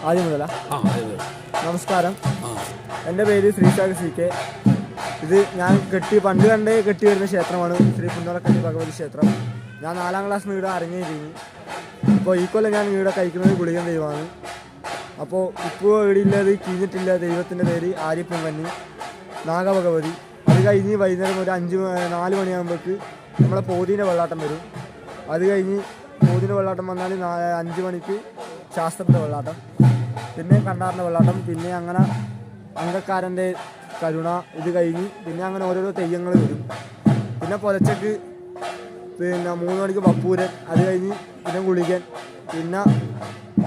ആദ്യം മുതലാ? നമസ്കാരം, എൻ്റെ പേര് ശ്രീശാഖർ CK. ഇത് ഞാൻ പണ്ട് കെട്ടി വരുന്ന ക്ഷേത്രമാണ് ശ്രീ പുന്നോളക്കണ്ടി ഭഗവതി ക്ഷേത്രം. ഞാൻ 4ാം ക്ലാസ്സിൽ ഇവിടെ അരങ്ങേറിയിരുന്നു. ഇപ്പോൾ ഈ കൊല്ലം ഞാൻ ഇവിടെ കഴിക്കുന്നത് ഗുളികൻ ദൈവമാണ്. അപ്പോൾ ഇപ്പോൾ ഇവിടെ ഇല്ലാതെ കീഞ്ഞിട്ടില്ല ദൈവത്തിൻ്റെ പേര് ആര്യപ്പൻ കന്നി നാഗഭഗവതി. അത് കഴിഞ്ഞ് വൈകുന്നേരം ഒരു 4 മണിയാകുമ്പോഴേക്ക് നമ്മളെ പോതീൻ്റെ വെള്ളാട്ടം വരും. അത് കഴിഞ്ഞ് പോതീൻ്റെ വെള്ളാട്ടം വന്നാൽ 5 മണിക്ക് ശാസ്ത്രത്തിൻ്റെ വെള്ളാട്ടം, പിന്നെ കണ്ടാറിൻ്റെ വെള്ളാട്ടം, പിന്നെ അങ്ങനെ അംഗക്കാരൻ്റെ കരുണ. ഇത് കഴിഞ്ഞ് പിന്നെ അങ്ങനെ ഓരോരോ തെയ്യങ്ങൾ വരും. പിന്നെ പുലച്ചക്ക് പിന്നെ 3 മണിക്ക് ബപ്പൂരൻ, അത് കഴിഞ്ഞ് പിന്നെ ഗുളികൻ, പിന്നെ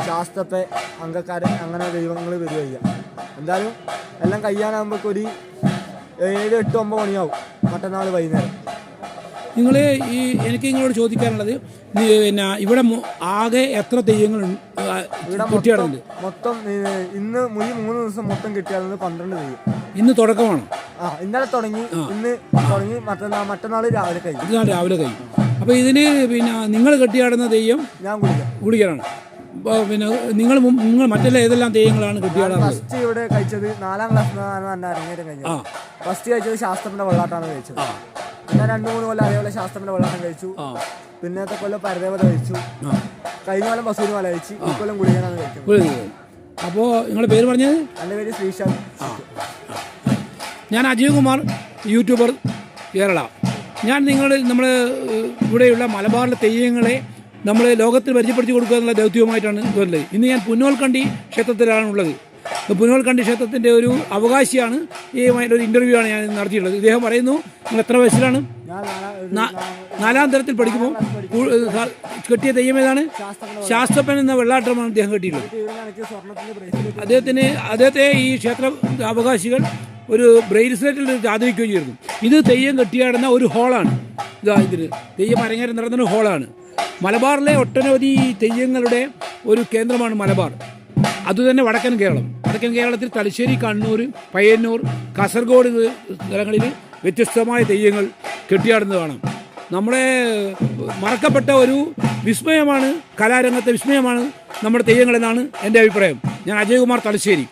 ശാസ്ത്രത്തെ അംഗക്കാരൻ, അങ്ങനെ ദൈവങ്ങൾ വരിക. എന്തായാലും എല്ലാം കഴിയാനാകുമ്പോഴേക്ക് ഒരു 7, 8, 9 മണിയാവും മറ്റന്നാൾ വൈകുന്നേരം. എനിക്ക് നിങ്ങളോട് ചോദിക്കാനുള്ളത്, പിന്നെ ഇവിടെ ആകെ എത്ര തെയ്യങ്ങൾ കിട്ടിയാറുണ്ട്? മൊത്തം ഇന്ന് 3 ദിവസം മൊത്തം കിട്ടിയാറുണ്ട് 12 തെയ്യം. ഇന്ന് തുടക്കമാണ്? ഇന്നലെ തുടങ്ങി, ഇന്ന് തുടങ്ങി, മറ്റന്നാൾ രാവിലെ കഴിയും. അപ്പോൾ ഇതിന് പിന്നെ നിങ്ങൾ കെട്ടിയാടുന്ന തെയ്യം? ഞാൻ ഗുളികനാണ്. പിന്നെ നിങ്ങൾ മറ്റെല്ലാം ഏതെല്ലാം തെയ്യങ്ങളാണ് കെട്ടിയാടുന്നത്? ഫസ്റ്റ് ഇവിടെ കഴിച്ചത് 4ാം ക്ലാസ്സിലാണ് എൻ്റെ അരങ്ങേറ്റം കഴിഞ്ഞത്. ഫസ്റ്റ് കഴിച്ചത് ശാസ്ത്രത്തിന്റെ വെള്ളാട്ടാണ് കഴിച്ചത്. പിന്നെ 2-3 കൊല്ലം അതേപോലെ ശാസ്ത്രത്തിന്റെ വെള്ളാട്ടം കഴിച്ചു. പിന്നത്തെ കൊല്ലം പരദേവത കഴിച്ചു. കഴിഞ്ഞ കൊല്ലം ബസൂരി മല കഴിച്ചു. ഈ കൊല്ലം ഗുളികനാണ് കഴിക്കുന്നത്. അപ്പോൾ നിങ്ങളുടെ പേര് പറഞ്ഞത്? എൻ്റെ പേര് ശ്രീശാഖ്. ഞാൻ അജയ് കുമാർ, യൂട്യൂബർ, കേരള. ഞാൻ നമ്മൾ ഇവിടെയുള്ള മലബാറിലെ തെയ്യങ്ങളെ നമ്മൾ ലോകത്തിൽ പരിചയപ്പെടുത്തി കൊടുക്കുക എന്നുള്ള ദൗത്യവുമായിട്ടാണ് വരുന്നത്. ഇന്ന് ഞാൻ പുന്നോൽക്കണ്ടി ക്ഷേത്രത്തിലാണുള്ളത്. പുന്നോൽക്കണ്ടി ക്ഷേത്രത്തിൻ്റെ ഒരു അവകാശിയാണ്. ഈ ഒരു ഇൻ്റർവ്യൂ ആണ് ഞാൻ നടത്തിയിട്ടുള്ളത്. ഇദ്ദേഹം പറയുന്നു, നിങ്ങൾ എത്ര വയസ്സിലാണ്? 4ാം തരത്തിൽ പഠിക്കുമ്പോൾ കെട്ടിയ തെയ്യം ഏതാണ്? ശാസ്ത്രപ്പൻ എന്ന വെള്ളാട്ടമാണ് അദ്ദേഹം കെട്ടിയിട്ടുള്ളത്. അദ്ദേഹത്തെ ഈ ക്ഷേത്ര അവകാശികൾ ഒരു ബ്രേസ്ലെറ്റിൽ ആദരിക്കുകയും ചെയ്തിരുന്നു. ഇത് തെയ്യം കെട്ടിയാടുന്ന ഒരു ഹോളാണ്. ഇതിന് തെയ്യം അരങ്ങേറ്റം നടത്തുന്ന ഒരു ഹോളാണ്. മലബാറിലെ ഒട്ടനവധി തെയ്യങ്ങളുടെ ഒരു കേന്ദ്രമാണ് മലബാർ. അതുതന്നെ വടക്കൻ കേരളത്തിൽ തലശ്ശേരി, കണ്ണൂർ, പയ്യന്നൂർ, കാസർഗോഡ് സ്ഥലങ്ങളിൽ വ്യത്യസ്തമായ തെയ്യങ്ങൾ കെട്ടിയാടുന്നത് കാണാം. നമ്മുടെ മറക്കപ്പെട്ട ഒരു വിസ്മയമാണ്, കലാരംഗത്തെ വിസ്മയമാണ് നമ്മുടെ തെയ്യങ്ങളെന്നാണ് എൻ്റെ അഭിപ്രായം. ഞാൻ അജയ് കുമാർ, തലശ്ശേരി.